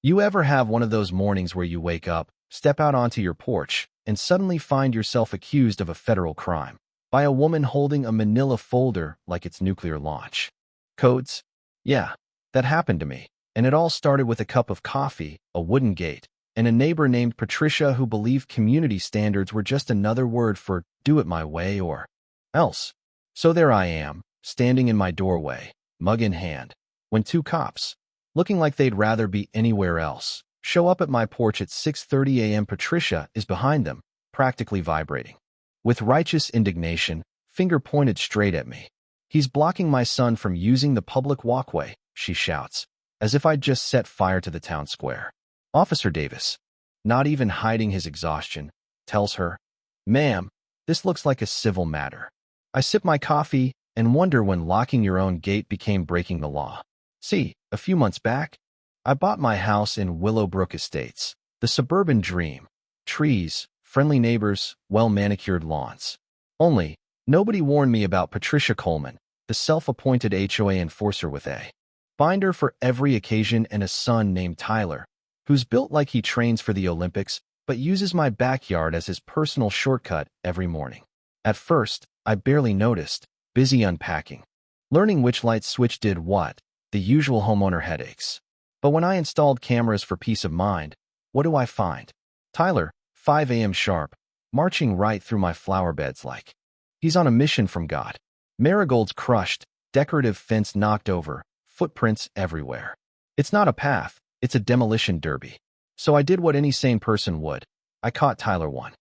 You ever have one of those mornings where you wake up, step out onto your porch, and suddenly find yourself accused of a federal crime by a woman holding a manila folder like it's nuclear launch codes? Yeah, that happened to me. And it all started with a cup of coffee, a wooden gate, and a neighbor named Patricia who believed community standards were just another word for do it my way or else. So there I am, standing in my doorway, mug in hand, when two cops, looking like they'd rather be anywhere else, show up at my porch at 6:30 a.m. Patricia is behind them, practically vibrating. With righteous indignation, finger pointed straight at me. "He's blocking my son from using the public walkway," she shouts, as if I'd just set fire to the town square. Officer Davis, not even hiding his exhaustion, tells her, "Ma'am, this looks like a civil matter." I sip my coffee and wonder when locking your own gate became breaking the law. See, a few months back, I bought my house in Willowbrook Estates, the suburban dream. Trees, friendly neighbors, well-manicured lawns. Only, nobody warned me about Patricia Coleman, the self-appointed HOA enforcer with a binder for every occasion and a son named Tyler, who's built like he trains for the Olympics but uses my backyard as his personal shortcut every morning. At first, I barely noticed, busy unpacking, learning which light switch did what, the usual homeowner headaches. But when I installed cameras for peace of mind, what do I find? Tyler, 5 a.m. sharp, marching right through my flower beds like he's on a mission from God. Marigolds crushed, decorative fence knocked over, footprints everywhere. It's not a path, it's a demolition derby. So I did what any sane person would. I caught Tyler one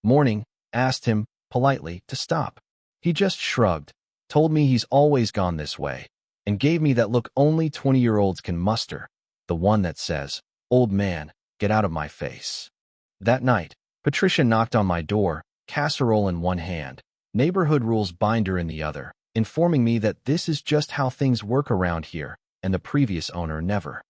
morning, asked him, politely, to stop. He just shrugged, told me he's always gone this way, and gave me that look only 20-year-olds can muster, the one that says, "Old man, get out of my face." That night, Patricia knocked on my door, casserole in one hand, neighborhood rules binder in the other, informing me that this is just how things work around here, and the previous owner never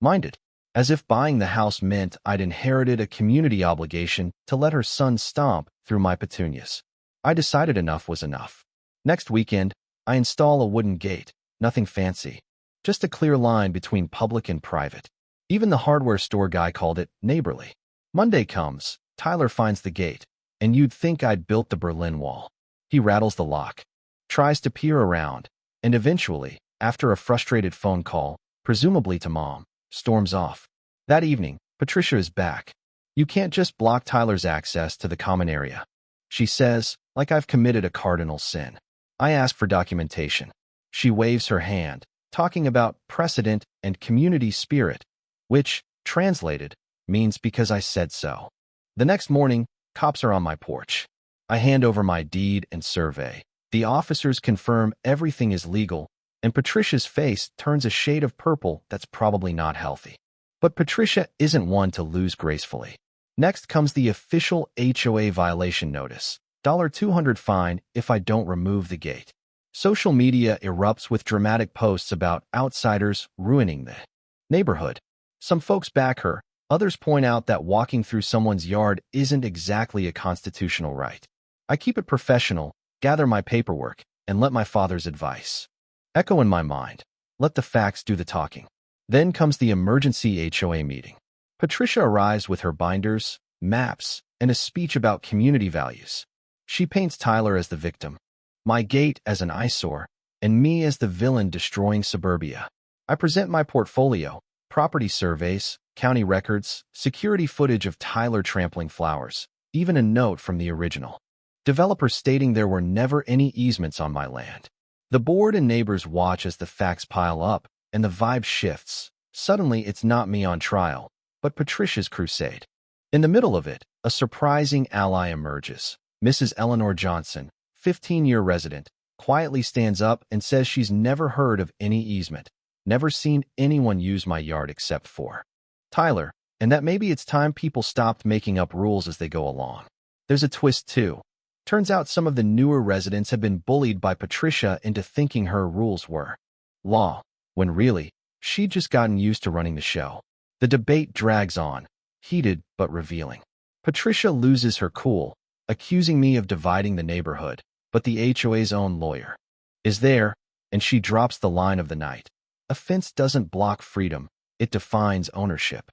minded. As if buying the house meant I'd inherited a community obligation to let her son stomp through my petunias. I decided enough was enough. Next weekend, I install a wooden gate, nothing fancy, just a clear line between public and private. Even the hardware store guy called it neighborly. Monday comes, Tyler finds the gate, and you'd think I'd built the Berlin Wall. He rattles the lock, tries to peer around, and eventually, after a frustrated phone call, presumably to mom, storms off. That evening, Patricia is back. "You can't just block Tyler's access to the common area," she says, like I've committed a cardinal sin. I ask for documentation. She waves her hand, talking about precedent and community spirit, which, translated, means because I said so. The next morning, cops are on my porch. I hand over my deed and survey. The officers confirm everything is legal, and Patricia's face turns a shade of purple that's probably not healthy. But Patricia isn't one to lose gracefully. Next comes the official HOA violation notice. $200 fine if I don't remove the gate. Social media erupts with dramatic posts about outsiders ruining the neighborhood. Some folks back her, others point out that walking through someone's yard isn't exactly a constitutional right. I keep it professional, gather my paperwork, and let my father's advice echo in my mind. Let the facts do the talking. Then comes the emergency HOA meeting. Patricia arrives with her binders, maps, and a speech about community values. She paints Tyler as the victim, my gate as an eyesore, and me as the villain destroying suburbia. I present my portfolio, property surveys, county records, security footage of Tyler trampling flowers, even a note from the original developer stating there were never any easements on my land. The board and neighbors watch as the facts pile up, and the vibe shifts. Suddenly, it's not me on trial, but Patricia's crusade. In the middle of it, a surprising ally emerges. Mrs. Eleanor Johnson, 15-year resident, quietly stands up and says she's never heard of any easement, never seen anyone use my yard except for Tyler, and that maybe it's time people stopped making up rules as they go along. There's a twist, too. Turns out some of the newer residents have been bullied by Patricia into thinking her rules were law, when really, she'd just gotten used to running the show. The debate drags on, heated but revealing. Patricia loses her cool, accusing me of dividing the neighborhood, but the HOA's own lawyer is there, and she drops the line of the night. A fence doesn't block freedom, it defines ownership.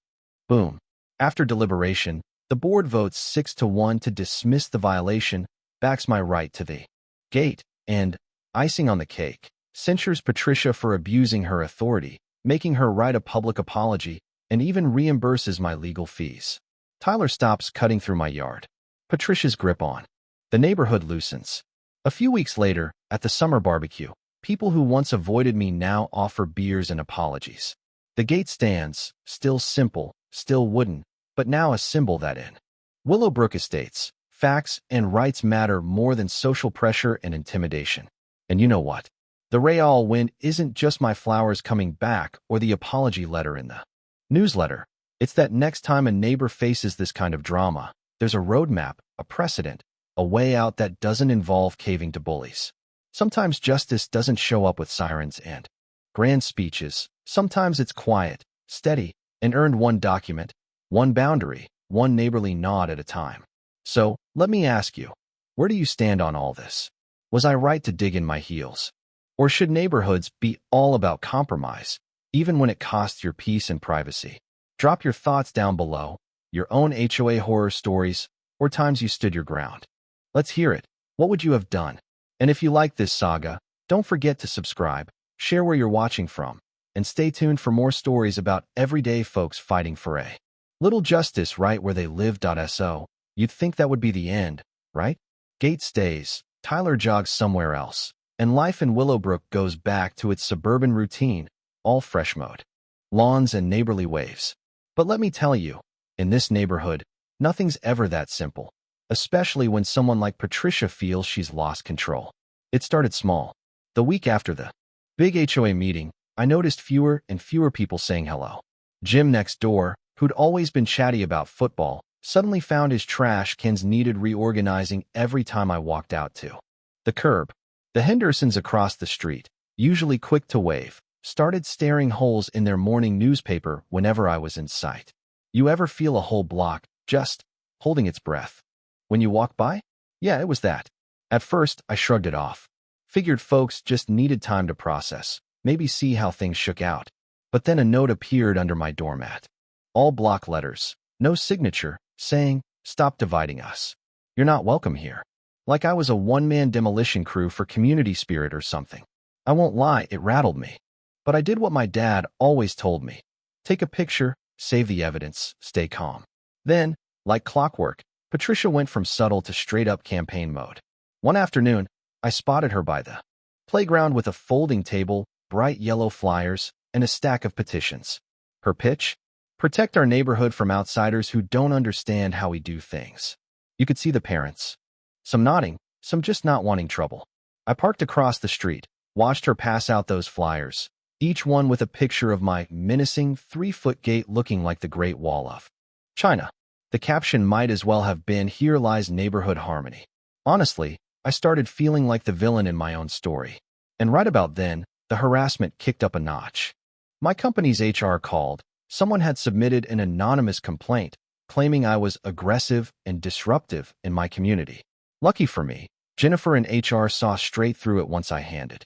Boom. After deliberation, the board votes 6-1 to dismiss the violation, backs my right to the gate, and, icing on the cake, censures Patricia for abusing her authority, making her write a public apology, and even reimburses my legal fees. Tyler stops cutting through my yard. Patricia's grip on. The neighborhood loosens. A few weeks later, at the summer barbecue, people who once avoided me now offer beers and apologies. The gate stands, still simple, still wooden, but now a symbol that in Willowbrook Estates, facts and rights matter more than social pressure and intimidation. And you know what? The real win isn't just my flowers coming back or the apology letter in the newsletter. It's that next time a neighbor faces this kind of drama, there's a roadmap, a precedent, a way out that doesn't involve caving to bullies. Sometimes justice doesn't show up with sirens and grand speeches. Sometimes it's quiet, steady, and earned one document, one boundary, one neighborly nod at a time. So, let me ask you, where do you stand on all this? Was I right to dig in my heels? Or should neighborhoods be all about compromise, even when it costs your peace and privacy? Drop your thoughts down below, your own HOA horror stories, or times you stood your ground. Let's hear it. What would you have done? And if you like this saga, don't forget to subscribe, share where you're watching from, and stay tuned for more stories about everyday folks fighting for a little justice right where they live. So, you'd think that would be the end, right? Gate stays, Tyler jogs somewhere else, and life in Willowbrook goes back to its suburban routine, all fresh mode, lawns and neighborly waves. But let me tell you, in this neighborhood, nothing's ever that simple, especially when someone like Patricia feels she's lost control. It started small. The week after the big HOA meeting, I noticed fewer and fewer people saying hello. Jim next door, who'd always been chatty about football, suddenly found his trash cans needed reorganizing every time I walked out to the curb. The Hendersons across the street, usually quick to wave, started staring holes in their morning newspaper whenever I was in sight. You ever feel a whole block just holding its breath when you walk by? Yeah, it was that. At first, I shrugged it off. Figured folks just needed time to process, maybe see how things shook out. But then a note appeared under my doormat. All block letters, no signature, saying, "Stop dividing us. You're not welcome here." Like I was a one-man demolition crew for community spirit or something. I won't lie, it rattled me. But I did what my dad always told me. Take a picture, save the evidence, stay calm. Then, like clockwork, Patricia went from subtle to straight-up campaign mode. One afternoon, I spotted her by the playground with a folding table, bright yellow flyers, and a stack of petitions. Her pitch? Protect our neighborhood from outsiders who don't understand how we do things. You could see the parents. Some nodding, some just not wanting trouble. I parked across the street, watched her pass out those flyers, each one with a picture of my menacing 3-foot gate looking like the Great Wall of China. The caption might as well have been, "Here lies neighborhood harmony." Honestly, I started feeling like the villain in my own story. And right about then, the harassment kicked up a notch. My company's HR called. Someone had submitted an anonymous complaint, claiming I was aggressive and disruptive in my community. Lucky for me, Jennifer in HR saw straight through it once I handed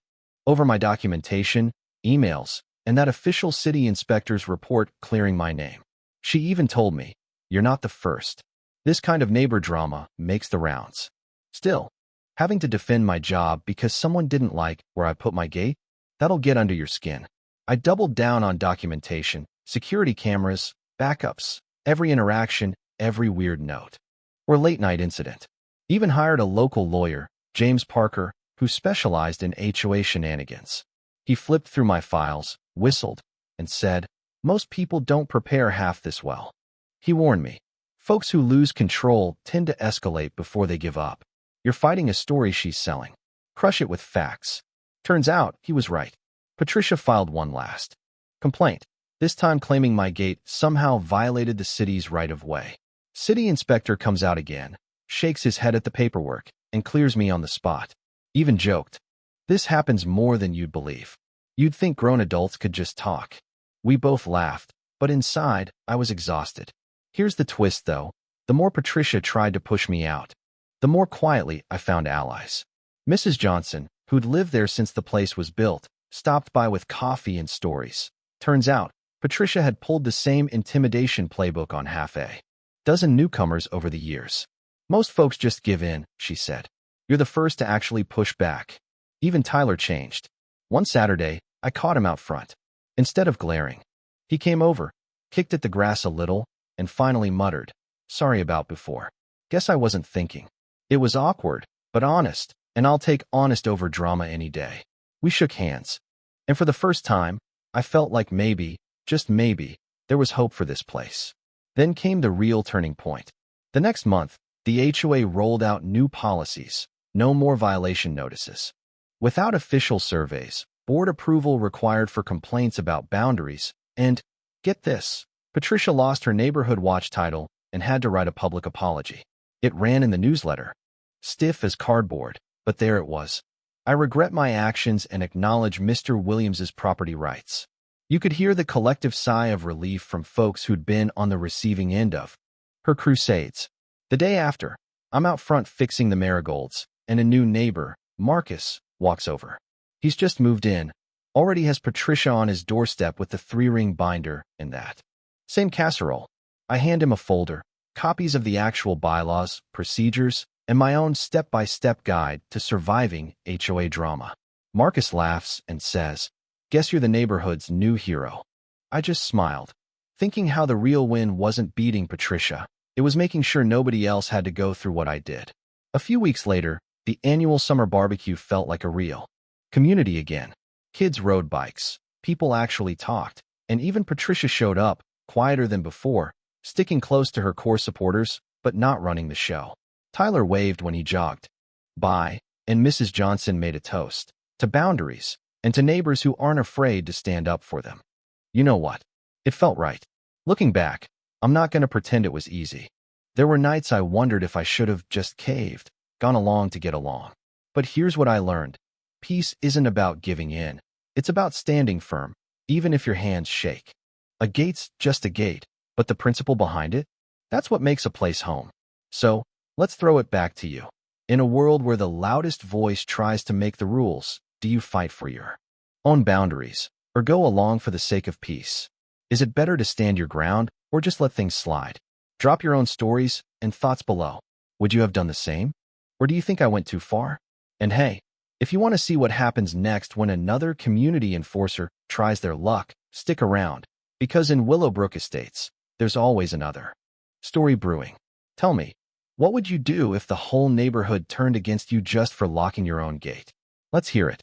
over my documentation, emails, and that official city inspector's report clearing my name. She even told me, "You're not the first. This kind of neighbor drama makes the rounds." Still, having to defend my job because someone didn't like where I put my gate, that'll get under your skin. I doubled down on documentation, security cameras, backups, every interaction, every weird note or late-night incident. Even hired a local lawyer, James Parker, who specialized in HOA shenanigans. He flipped through my files, whistled, and said, "Most people don't prepare half this well." He warned me, folks who lose control tend to escalate before they give up. You're fighting a story she's selling. Crush it with facts. Turns out, he was right. Patricia filed one last complaint, this time claiming my gate somehow violated the city's right-of-way. City inspector comes out again, shakes his head at the paperwork, and clears me on the spot. Even joked, "This happens more than you'd believe. You'd think grown adults could just talk." We both laughed, but inside, I was exhausted. Here's the twist, though. The more Patricia tried to push me out, the more quietly I found allies. Mrs. Johnson, who'd lived there since the place was built, stopped by with coffee and stories. Turns out, Patricia had pulled the same intimidation playbook on half a dozen newcomers over the years. Most folks just give in, she said. You're the first to actually push back. Even Tyler changed. One Saturday, I caught him out front. Instead of glaring, he came over, kicked at the grass a little, and finally muttered, "Sorry about before. Guess I wasn't thinking." It was awkward, but honest, and I'll take honest over drama any day. We shook hands, and for the first time, I felt like maybe, just maybe, there was hope for this place. Then came the real turning point. The next month, the HOA rolled out new policies, no more violation notices. Without official surveys, board approval required for complaints about boundaries, and, get this, Patricia lost her Neighborhood Watch title and had to write a public apology. It ran in the newsletter. Stiff as cardboard, but there it was. I regret my actions and acknowledge Mr. Williams's property rights. You could hear the collective sigh of relief from folks who'd been on the receiving end of her crusades. The day after, I'm out front fixing the marigolds, and a new neighbor, Marcus, walks over. He's just moved in, already has Patricia on his doorstep with the 3-ring binder and that same casserole. I hand him a folder, copies of the actual bylaws, procedures, and my own step-by-step guide to surviving HOA drama. Marcus laughs and says, "Guess you're the neighborhood's new hero." I just smiled, thinking how the real win wasn't beating Patricia. It was making sure nobody else had to go through what I did. A few weeks later, the annual summer barbecue felt like a real community again. Kids rode bikes, people actually talked, and even Patricia showed up, quieter than before, sticking close to her core supporters, but not running the show. Tyler waved when he jogged by, and Mrs. Johnson made a toast to boundaries and to neighbors who aren't afraid to stand up for them. You know what? It felt right. Looking back, I'm not going to pretend it was easy. There were nights I wondered if I should have just caved, gone along to get along. But here's what I learned. Peace isn't about giving in. It's about standing firm, even if your hands shake. A gate's just a gate, but the principle behind it? That's what makes a place home. So, let's throw it back to you. In a world where the loudest voice tries to make the rules, do you fight for your own boundaries, or go along for the sake of peace? Is it better to stand your ground, or just let things slide? Drop your own stories and thoughts below. Would you have done the same? Or do you think I went too far? And hey, if you want to see what happens next when another community enforcer tries their luck, stick around, because in Willowbrook Estates, there's always another story brewing. Tell me, what would you do if the whole neighborhood turned against you just for locking your own gate? Let's hear it.